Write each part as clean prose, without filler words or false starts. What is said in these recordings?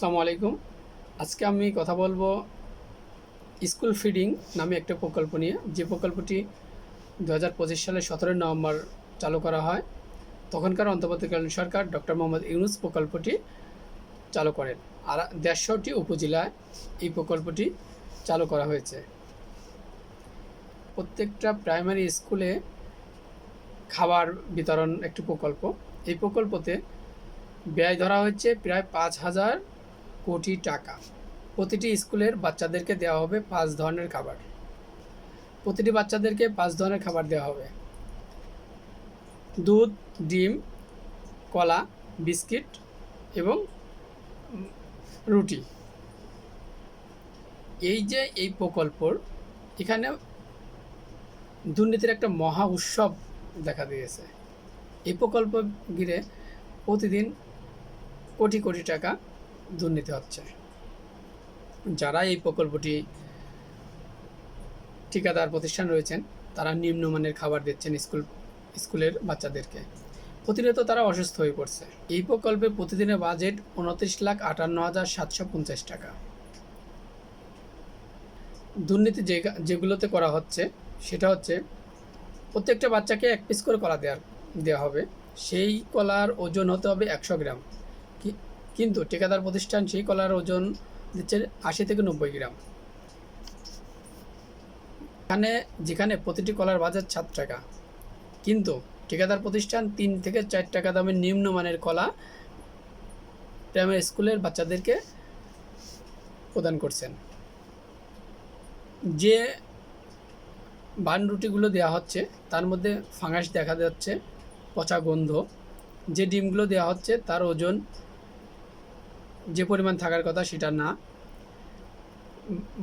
আসসালামু আলাইকুম। আজকে আমি কথা বলবো স্কুল ফিডিং নামে একটা প্রকল্প নিয়ে, যে প্রকল্পটি 2025 সালের 17 নভেম্বর চালু করা হয়। তখনকার অন্তর্বর্তীকালীন সরকার ডক্টর মোহাম্মদ ইউনূস প্রকল্পটি চালু করেন। আর 150টি উপজেলায় এই প্রকল্পটি চালু করা হয়েছে। প্রত্যেকটা প্রাইমারি স্কুলে খাবার বিতরণ একটি প্রকল্প। এই প্রকল্পতে ব্যয় ধরা হচ্ছে প্রায় 5,000 কোটি টাকা। প্রতিটি স্কুলের বাচ্চাদেরকে দেওয়া হবে 5 ধরনের খাবার। প্রতিটি বাচ্চাদেরকে 5 ধরনের খাবার দেওয়া হবে: দুধ, ডিম, কলা, বিস্কিট এবং রুটি। এই প্রকল্পর এখানে দুর্নীতির একটা মহা উৎসব দেখা দিয়েছে। এই প্রকল্প ঘিরে প্রতিদিন কোটি কোটি টাকা দুর্নীতি হচ্ছে। যারা এই প্রকল্পটি ঠিকাদার প্রতিষ্ঠান রয়েছেন, তারা নিম্নমানের খাবার দিচ্ছেন স্কুলের বাচ্চাদেরকে। প্রতিনিয়ত তারা অসুস্থ হয়ে পড়ছে। এই প্রকল্পে প্রতিদিনের বাজেট 29,58,750 টাকা। দুর্নীতি যেগুলোতে করা হচ্ছে সেটা হচ্ছে, প্রত্যেকটা বাচ্চাকে 1 পিস করে কলা দেওয়া হবে। সেই কলার ওজন হতে হবে 100 গ্রাম। কিন্তু ঠিকাদার প্রতিষ্ঠান সেই কলার ওজন দিচ্ছে 80 থেকে 90 গ্রাম। যেখানে প্রতিটি কলার বাজার 7 টাকা, কিন্তু ঠিকাদার প্রতিষ্ঠান 3 থেকে 4 টাকা দামের নিম্নমানের কলা প্রাইমারি স্কুলের বাচ্চাদেরকে প্রদান করছেন। যে বান রুটিগুলো দেওয়া হচ্ছে তার মধ্যে ফাঙ্গাস দেখা যাচ্ছে, পচা গন্ধ। যে ডিমগুলো দেওয়া হচ্ছে তার ওজন যে পরিমাণ থাকার কথা সেটা না।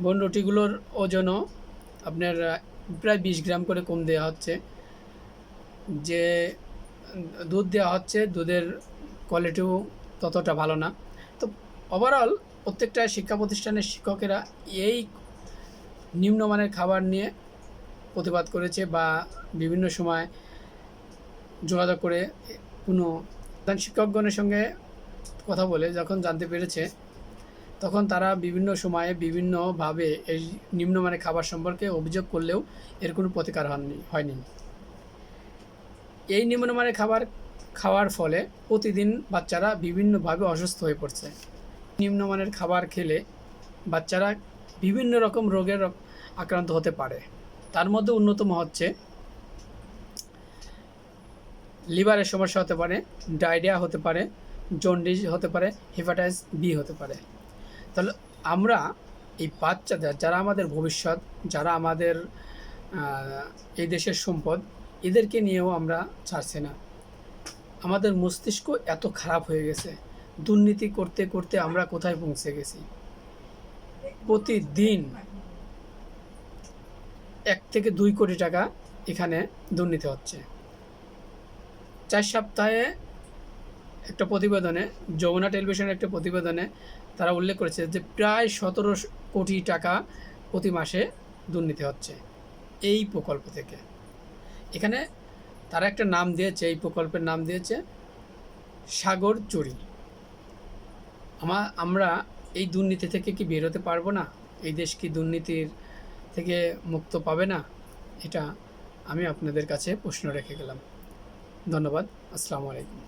বন রুটিগুলোর ওজনও আপনার প্রায় 20 গ্রাম করে কম দেওয়া হচ্ছে। যে দুধ দেওয়া হচ্ছে, দুধের কোয়ালিটিও ততটা ভালো না। তো ওভারঅল প্রত্যেকটা শিক্ষা প্রতিষ্ঠানের শিক্ষকেরা এই নিম্নমানের খাবার নিয়ে প্রতিবাদ করেছে বা বিভিন্ন সময় যোগাযোগ করে কোনো শিক্ষকগণের সঙ্গে কথা বলে যখন জানতে পেরেছে, তখন তারা বিভিন্ন সময়ে বিভিন্নভাবে এই নিম্নমানের খাবার সম্পর্কে অভিযোগ করলেও এর কোনো প্রতিকার হয়নি। এই নিম্নমানের খাবার খাওয়ার ফলে প্রতিদিন বাচ্চারা বিভিন্নভাবে অসুস্থ হয়ে পড়ছে। নিম্নমানের খাবার খেলে বাচ্চারা বিভিন্ন রকম রোগের আক্রান্ত হতে পারে। তার মধ্যে অন্যতম হচ্ছে লিভারের সমস্যা হতে পারে, ডায়রিয়া হতে পারে, জন্ডিস হতে পারে, হেপাটাইটিস বি হতে পারে। তাহলে আমরা এই বাচ্চাদের, যারা আমাদের ভবিষ্যৎ, যারা আমাদের এই দেশের সম্পদ, এদেরকে নিয়েও আমরা ছাড়ছি না। আমাদের মস্তিষ্ক এত খারাপ হয়ে গেছে, দুর্নীতি করতে করতে আমরা কোথায় পৌঁছে গেছি। প্রতিদিন 1 থেকে 2 কোটি টাকা এখানে দুর্নীতি হচ্ছে। 4 সপ্তাহে একটা প্রতিবেদনে, যমুনা টেলিভিশনের একটা প্রতিবেদনে তারা উল্লেখ করেছে যে প্রায় 17 কোটি টাকা প্রতি মাসে দুর্নীতি হচ্ছে এই প্রকল্প থেকে। এখানে তারা একটা নাম দিয়েছে, এই প্রকল্পের নাম দিয়েছে সাগর চুরি। আমরা এই দুর্নীতি থেকে কি বের হতে পারবো না? এই দেশ কি দুর্নীতির থেকে মুক্ত পাবে না? এটা আমি আপনাদের কাছে প্রশ্ন রেখে গেলাম। ধন্যবাদ। আসসালামু আলাইকুম।